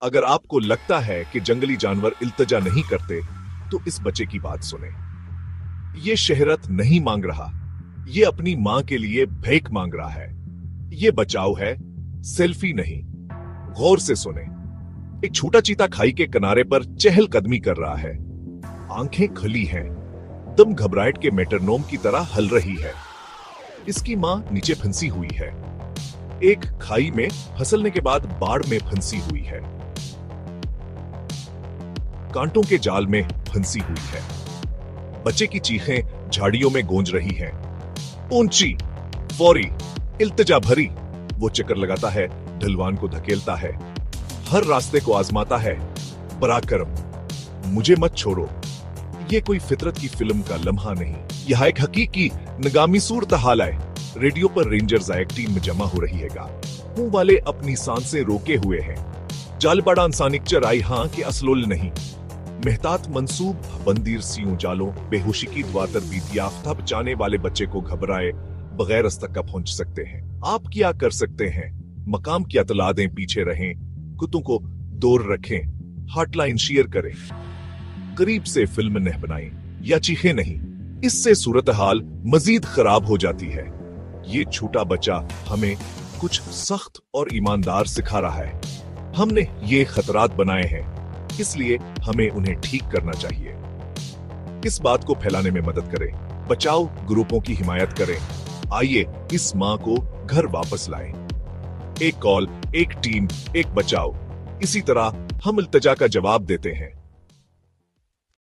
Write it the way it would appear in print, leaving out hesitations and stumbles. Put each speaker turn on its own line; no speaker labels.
अगर आपको लगता है कि जंगली जानवर इल्तिजा नहीं करते, तो इस बच्चे की बात सुने। ये शहरत नहीं मांग रहा, ये अपनी मां के लिए भीख मांग रहा है। ये बचाव है, सेल्फी नहीं। गौर से सुने। एक छोटा चीता खाई के किनारे पर चहलकदमी कर रहा है। आंखें खुली हैं, दम घबराहट के मेट्रोनोम की तरह हल रही है। इसकी मां नीचे फंसी हुई है, एक खाई में फिसलने के बाद बाढ़ में फंसी हुई है, कांटों के जाल में फंसी हुई है। बच्चे की चीखें झाड़ियों में गूंज रही हैं। ऊंची, फौरी, इल्तिजा भरी। वो चक्कर लगाता है, ढलवान को धकेलता है, हर रास्ते को आजमाता है। पराक्रम, मुझे मत छोड़ो। ये कोई फितरत की फिल्म का लम्हा नहीं, यह एक हकीकी नगामी सूरत हाल है। रेडियो पर रेंजर्स एक टीम में जमा हो रही हैगा। मुंह वाले अपनी सांसें रोके हुए हैं। जालबाड़ा इंसानिक चराई हां कि असलुल नहीं। मेहतात मंसूब बंदीर सियों जालों बेहोशी की दुआ तरबीत याफ्ता बचाने वाले बच्चे को घबराए बगैर तक पहुंच सकते हैं। आप क्या कर सकते हैं? मकाम की अतला दें, पीछे रहें, कुत्तों को दूर रखें, हॉटलाइन शेयर करें, करीब से फिल्म न बनाएं या चीखें नहीं। इससे सूरत हाल मजीद खराब हो जाती है। ये छोटा बच्चा हमें कुछ सख्त और ईमानदार सिखा रहा है। हमने ये खतरात बनाए हैं, इसलिए हमें उन्हें ठीक करना चाहिए। इस बात को फैलाने में मदद करें, बचाओ ग्रुपों की हिमायत करें। आइए इस मां को घर वापस लाएं। एक कॉल, एक टीम, एक बचाव। इसी तरह हम इल्तिजा का जवाब देते हैं।